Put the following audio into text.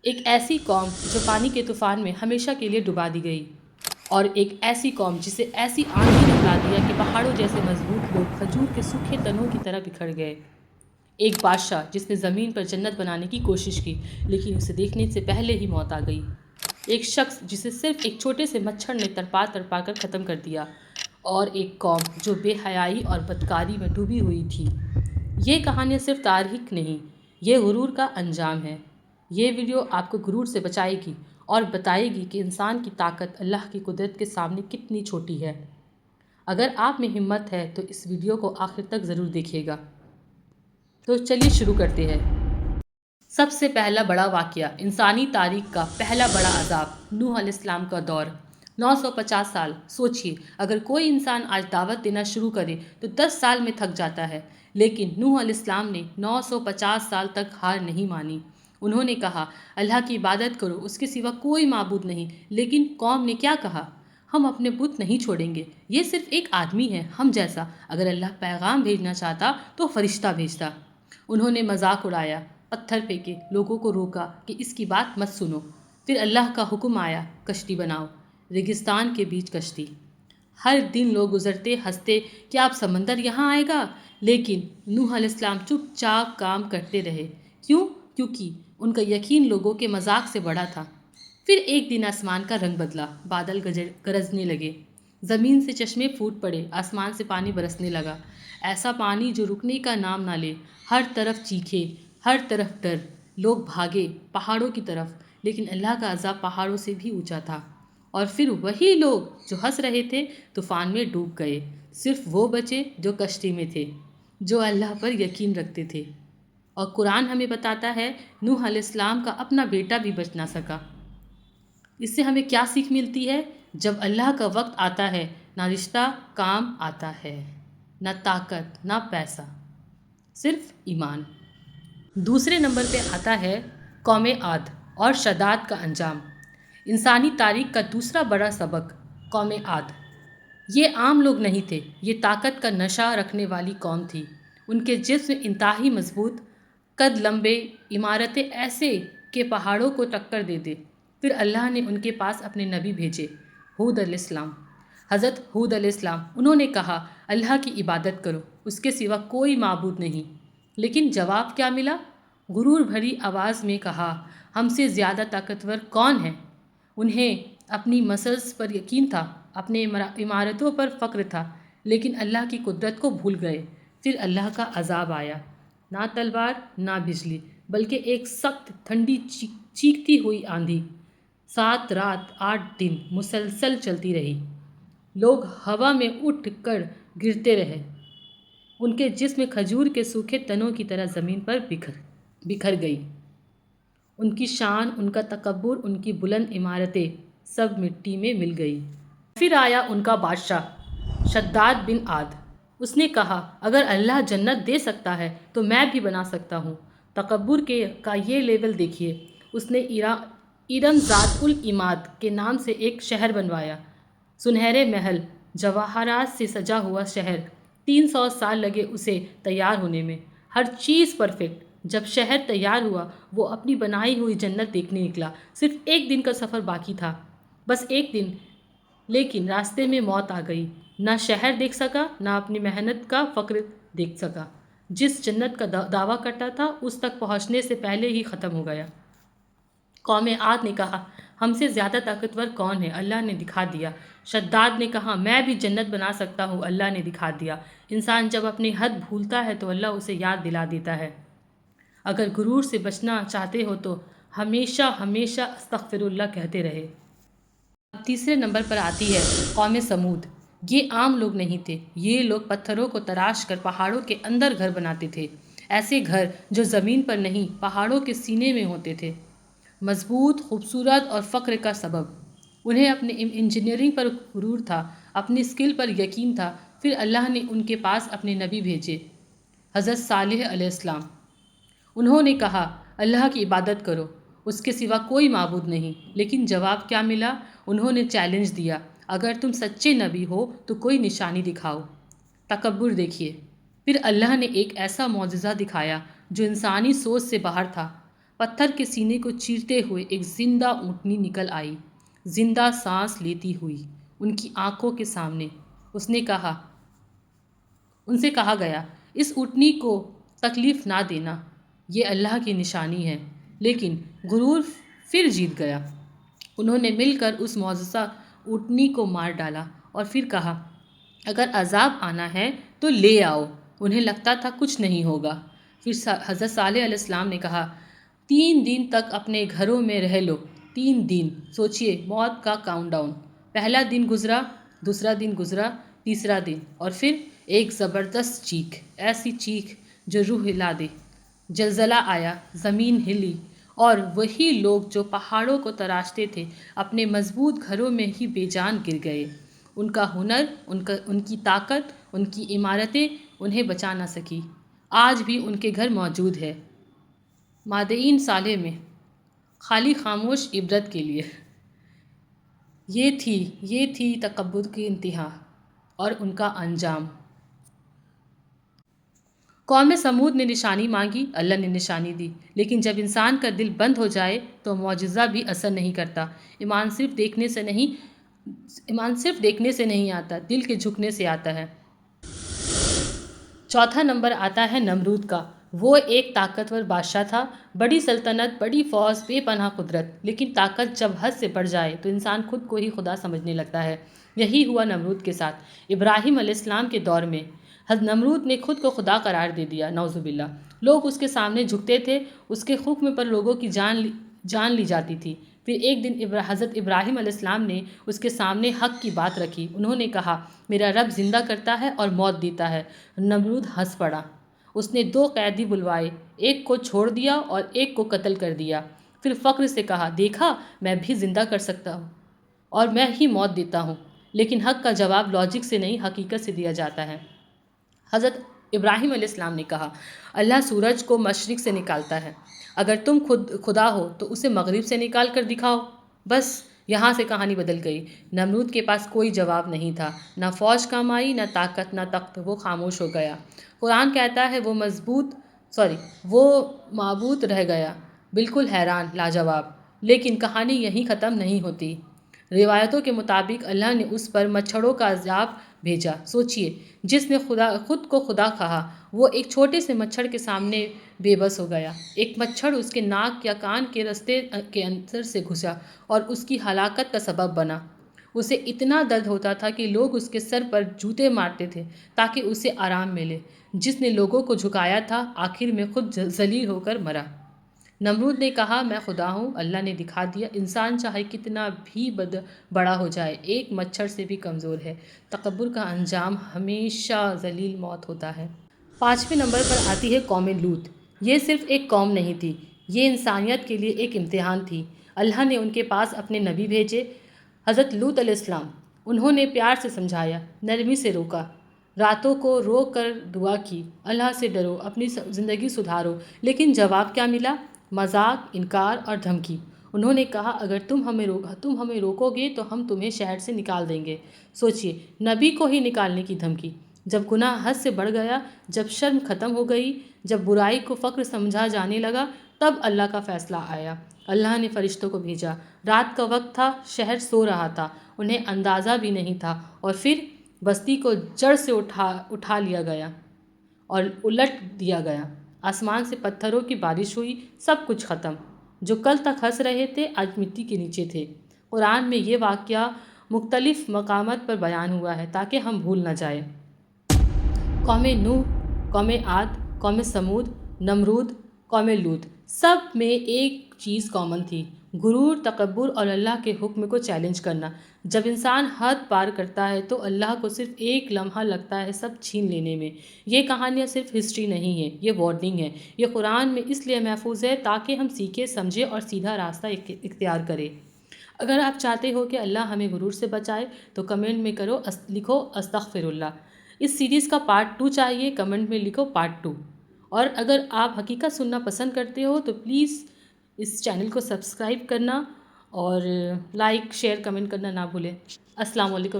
ایک ایسی قوم جو پانی کے طوفان میں ہمیشہ کے لیے ڈبا دی گئی، اور ایک ایسی قوم جسے ایسی آندھی نے اڑا دیا کہ پہاڑوں جیسے مضبوط لوگ کھجور کے سوکھے تنوں کی طرح بکھر گئے۔ ایک بادشاہ جس نے زمین پر جنت بنانے کی کوشش کی لیکن اسے دیکھنے سے پہلے ہی موت آ گئی۔ ایک شخص جسے صرف ایک چھوٹے سے مچھر نے تڑپا تڑپا کر ختم کر دیا، اور ایک قوم جو بے حیائی اور بدکاری میں ڈوبی ہوئی تھی۔ یہ کہانیاں صرف تاریخ نہیں، یہ غرور کا انجام ہے۔ یہ ویڈیو آپ کو غرور سے بچائے گی اور بتائے گی کہ انسان کی طاقت اللہ کی قدرت کے سامنے کتنی چھوٹی ہے۔ اگر آپ میں ہمت ہے تو اس ویڈیو کو آخر تک ضرور دیکھیے گا۔ تو چلیے شروع کرتے ہیں۔ سب سے پہلا بڑا واقعہ، انسانی تاریخ کا پہلا بڑا عذاب، نوح علیہ السلام کا دور۔ 950 سال۔ سوچئے، اگر کوئی انسان آج دعوت دینا شروع کرے تو 10 سال میں تھک جاتا ہے، لیکن نوح علیہ السلام نے 950 سال تک ہار نہیں مانی۔ انہوں نے کہا، اللہ کی عبادت کرو، اس کے سوا کوئی معبود نہیں۔ لیکن قوم نے کیا کہا؟ ہم اپنے بت نہیں چھوڑیں گے، یہ صرف ایک آدمی ہے ہم جیسا، اگر اللہ پیغام بھیجنا چاہتا تو فرشتہ بھیجتا۔ انہوں نے مذاق اڑایا، پتھر پھینکے، لوگوں کو روکا کہ اس کی بات مت سنو۔ پھر اللہ کا حکم آیا، کشتی بناؤ۔ ریگستان کے بیچ کشتی۔ ہر دن لوگ گزرتے ہنستے، کیا اب سمندر یہاں آئے گا؟ لیکن نوح علیہ السلام چپ چاپ کام کرتے رہے۔ کیوں؟ کیونکہ ان کا یقین لوگوں کے مذاق سے بڑا تھا۔ پھر ایک دن آسمان کا رنگ بدلا، بادل گرجنے لگے، زمین سے چشمے پھوٹ پڑے، آسمان سے پانی برسنے لگا، ایسا پانی جو رکنے کا نام نہ لے۔ ہر طرف چیخے، ہر طرف ڈر، لوگ بھاگے پہاڑوں کی طرف، لیکن اللہ کا عذاب پہاڑوں سے بھی اونچا تھا۔ اور پھر وہی لوگ جو ہنس رہے تھے طوفان میں ڈوب گئے، صرف وہ بچے جو کشتی میں تھے، جو اللہ پر یقین رکھتے تھے۔ اور قرآن ہمیں بتاتا ہے، نوح علیہ السلام کا اپنا بیٹا بھی بچ نہ سکا۔ اس سے ہمیں کیا سیکھ ملتی ہے؟ جب اللہ کا وقت آتا ہے، نہ رشتہ کام آتا ہے، نہ طاقت، نہ پیسہ، صرف ایمان۔ دوسرے نمبر پہ آتا ہے قوم عاد اور شداد کا انجام۔ انسانی تاریخ کا دوسرا بڑا سبق، قوم عاد۔ یہ عام لوگ نہیں تھے، یہ طاقت کا نشہ رکھنے والی قوم تھی۔ ان کے جسم انتہائی مضبوط، قد لمبے، عمارتیں ایسے کہ پہاڑوں کو ٹکر دے دے۔ پھر اللہ نے ان کے پاس اپنے نبی بھیجے، ہود علیہ السلام۔ حضرت ہود علیہ السلام، انہوں نے کہا، اللہ کی عبادت کرو، اس کے سوا کوئی معبود نہیں۔ لیکن جواب کیا ملا؟ غرور بھری آواز میں کہا، ہم سے زیادہ طاقتور کون ہے؟ انہیں اپنی مسلز پر یقین تھا، اپنے عمارتوں پر فخر تھا، لیکن اللہ کی قدرت کو بھول گئے۔ پھر اللہ کا عذاب آیا، نہ تلوار نہ بجلی، بلکہ ایک سخت ٹھنڈی چیختی ہوئی آندھی۔ 7 رات 8 دن مسلسل چلتی رہی۔ لوگ ہوا میں اٹھ کر گرتے رہے، ان کے جسم کھجور کے سوکھے تنوں کی طرح زمین پر بکھر گئی۔ ان کی شان، ان کا تکبر، ان کی بلند عمارتیں سب مٹی میں مل گئی۔ پھر آیا ان کا بادشاہ شداد بن عاد۔ اس نے کہا، اگر اللہ جنت دے سکتا ہے تو میں بھی بنا سکتا ہوں۔ تکبر کا یہ لیول دیکھیے۔ اس نے ارم ذات العماد کے نام سے ایک شہر بنوایا، سنہرے محل، جواہرات سے سجا ہوا شہر۔ 300 سال لگے اسے تیار ہونے میں، ہر چیز پرفیکٹ۔ جب شہر تیار ہوا، وہ اپنی بنائی ہوئی جنت دیکھنے نکلا۔ صرف ایک دن کا سفر باقی تھا، بس ایک دن، لیکن راستے میں موت آ گئی۔ نہ شہر دیکھ سکا، نہ اپنی محنت کا فخر دیکھ سکا۔ جس جنت کا دعویٰ کرتا تھا، اس تک پہنچنے سے پہلے ہی ختم ہو گیا۔ قوم عاد نے کہا، ہم سے زیادہ طاقتور کون ہے؟ اللہ نے دکھا دیا۔ شداد نے کہا، میں بھی جنت بنا سکتا ہوں، اللہ نے دکھا دیا۔ انسان جب اپنی حد بھولتا ہے تو اللہ اسے یاد دلا دیتا ہے۔ اگر غرور سے بچنا چاہتے ہو تو ہمیشہ ہمیشہ استغفر اللہ کہتے رہے۔ اب تیسرے نمبر پر آتی ہے قوم سمود۔ یہ عام لوگ نہیں تھے، یہ لوگ پتھروں کو تراش کر پہاڑوں کے اندر گھر بناتے تھے، ایسے گھر جو زمین پر نہیں پہاڑوں کے سینے میں ہوتے تھے، مضبوط، خوبصورت اور فخر کا سبب۔ انہیں اپنے انجینئرنگ پر غرور تھا، اپنی اسکل پر یقین تھا۔ پھر اللہ نے ان کے پاس اپنے نبی بھیجے، حضرت صالح علیہ السلام۔ انہوں نے کہا، اللہ کی عبادت کرو، اس کے سوا کوئی معبود نہیں۔ لیکن جواب کیا ملا؟ انہوں نے چیلنج دیا، اگر تم سچے نبی ہو تو کوئی نشانی دکھاؤ۔ تکبر دیکھیے۔ پھر اللہ نے ایک ایسا معجزہ دکھایا جو انسانی سوچ سے باہر تھا۔ پتھر کے سینے کو چیرتے ہوئے ایک زندہ اونٹنی نکل آئی، زندہ سانس لیتی ہوئی ان کی آنکھوں کے سامنے۔ ان سے کہا گیا، اس اونٹنی کو تکلیف نہ دینا، یہ اللہ کی نشانی ہے۔ لیکن غرور پھر جیت گیا۔ انہوں نے مل کر اس معجزہ اونٹنی کو مار ڈالا اور پھر کہا، اگر عذاب آنا ہے تو لے آؤ۔ انہیں لگتا تھا کچھ نہیں ہوگا۔ پھر حضرت صالح علیہ السلام نے کہا، 3 دن تک اپنے گھروں میں رہ لو۔ 3 دن، سوچئے موت کا کاؤنٹ ڈاؤن۔ پہلا دن گزرا، دوسرا دن گزرا، تیسرا دن، اور پھر ایک زبردست چیخ، ایسی چیخ جو روح ہلا دے۔ زلزلہ آیا، زمین ہلی، اور وہی لوگ جو پہاڑوں کو تراشتے تھے اپنے مضبوط گھروں میں ہی بے جان گر گئے۔ ان کا ہنر، ان کی طاقت، ان کی عمارتیں انہیں بچا نہ سکی۔ آج بھی ان کے گھر موجود ہے، مادئین صالح میں، خالی خاموش عبرت کے لیے۔ یہ تھی تکبر کی انتہا اور ان کا انجام۔ قوم سمود نے نشانی مانگی، اللہ نے نشانی دی، لیکن جب انسان کا دل بند ہو جائے تو معجزہ بھی اثر نہیں کرتا۔ ایمان صرف دیکھنے سے نہیں آتا، دل کے جھکنے سے آتا ہے۔ چوتھا نمبر آتا ہے نمرود کا۔ وہ ایک طاقتور بادشاہ تھا، بڑی سلطنت، بڑی فوج، بے پناہ قدرت، لیکن طاقت جب حد سے بڑھ جائے تو انسان خود کو ہی خدا سمجھنے لگتا ہے۔ یہی ہوا نمرود کے ساتھ۔ ابراہیم علیہ السلام کے دور میں حضرت نمرود نے خود کو خدا قرار دے دیا، نعوذ باللہ۔ لوگ اس کے سامنے جھکتے تھے، اس کے حکم پر لوگوں کی جان لی جاتی تھی۔ پھر ایک دن حضرت ابراہیم علیہ السلام نے اس کے سامنے حق کی بات رکھی۔ انہوں نے کہا، میرا رب زندہ کرتا ہے اور موت دیتا ہے۔ نمرود ہنس پڑا۔ اس نے 2 قیدی بلوائے، ایک کو چھوڑ دیا اور ایک کو قتل کر دیا۔ پھر فخر سے کہا، دیکھا، میں بھی زندہ کر سکتا ہوں اور میں ہی موت دیتا ہوں۔ لیکن حق کا جواب لاجک سے نہیں، حقیقت سے دیا جاتا ہے۔ حضرت ابراہیم علیہ السلام نے کہا، اللہ سورج کو مشرق سے نکالتا ہے، اگر تم خدا ہو تو اسے مغرب سے نکال کر دکھاؤ۔ بس یہاں سے کہانی بدل گئی۔ نمرود کے پاس کوئی جواب نہیں تھا، نہ فوج کام آئی، نہ طاقت، نہ تخت۔ وہ خاموش ہو گیا۔ قرآن کہتا ہے وہ معبود رہ گیا، بالکل حیران، لاجواب۔ لیکن کہانی یہیں ختم نہیں ہوتی۔ روایتوں کے مطابق اللہ نے اس پر مچھروں کا عذاب بھیجا۔ سوچئے، جس نے خود کو خدا کہا وہ ایک چھوٹے سے مچھر کے سامنے بے بس ہو گیا۔ ایک مچھر اس کے ناک یا کان کے رستے کے اندر سے گھسا اور اس کی ہلاکت کا سبب بنا۔ اسے اتنا درد ہوتا تھا کہ لوگ اس کے سر پر جوتے مارتے تھے تاکہ اسے آرام ملے۔ جس نے لوگوں کو جھکایا تھا آخر میں خود ذلیل ہو کر مرا۔ نمرود نے کہا، میں خدا ہوں۔ اللہ نے دکھا دیا، انسان چاہے کتنا بھی بڑا ہو جائے، ایک مچھر سے بھی کمزور ہے۔ تکبر کا انجام ہمیشہ ذلیل موت ہوتا ہے۔ 5ویں نمبر پر آتی ہے قوم لوط۔ یہ صرف ایک قوم نہیں تھی، یہ انسانیت کے لیے ایک امتحان تھی۔ اللہ نے ان کے پاس اپنے نبی بھیجے، حضرت لوط علیہ السلام۔ انہوں نے پیار سے سمجھایا، نرمی سے روکا، راتوں کو رو کر دعا کی، اللہ سے ڈرو، اپنی زندگی سدھارو۔ لیکن جواب کیا ملا؟ مذاق، انکار اور دھمکی۔ انہوں نے کہا، اگر تم ہمیں روکو گے تو ہم تمہیں شہر سے نکال دیں گے۔ سوچئے، نبی کو ہی نکالنے کی دھمکی۔ جب گناہ حد سے بڑھ گیا، جب شرم ختم ہو گئی، جب برائی کو فخر سمجھا جانے لگا، تب اللہ کا فیصلہ آیا۔ اللہ نے فرشتوں کو بھیجا۔ رات کا وقت تھا، شہر سو رہا تھا، انہیں اندازہ بھی نہیں تھا، اور پھر بستی کو جڑ سے اٹھا لیا گیا اور الٹ دیا گیا۔ آسمان سے پتھروں کی بارش ہوئی، سب کچھ ختم۔ جو کل تک ہنس رہے تھے آج مٹی کے نیچے تھے۔ قرآن میں یہ واقعہ مختلف مقامات پر بیان ہوا ہے تاکہ ہم بھول نہ جائیں۔ قوم نوح، قوم عاد، قوم سمود، نمرود، قوم لوط، سب میں ایک چیز کامن تھی، غرور، تکبر اور اللہ کے حکم کو چیلنج کرنا۔ جب انسان حد پار کرتا ہے تو اللہ کو صرف ایک لمحہ لگتا ہے سب چھین لینے میں۔ یہ کہانیاں صرف ہسٹری نہیں ہے، یہ وارننگ ہے۔ یہ قرآن میں اس لیے محفوظ ہے تاکہ ہم سیکھیں، سمجھیں اور سیدھا راستہ اختیار کریں۔ اگر آپ چاہتے ہو کہ اللہ ہمیں غرور سے بچائے تو کمنٹ میں لکھو استغفر اللہ۔ اس سیریز کا پارٹ 2 چاہیے، کمنٹ میں لکھو پارٹ 2۔ اور اگر آپ حقیقت سننا پسند کرتے ہو تو پلیز اس چینل کو سبسکرائب کرنا اور لائک، شیئر، کمنٹ کرنا نہ بھولیں۔ السلام علیکم۔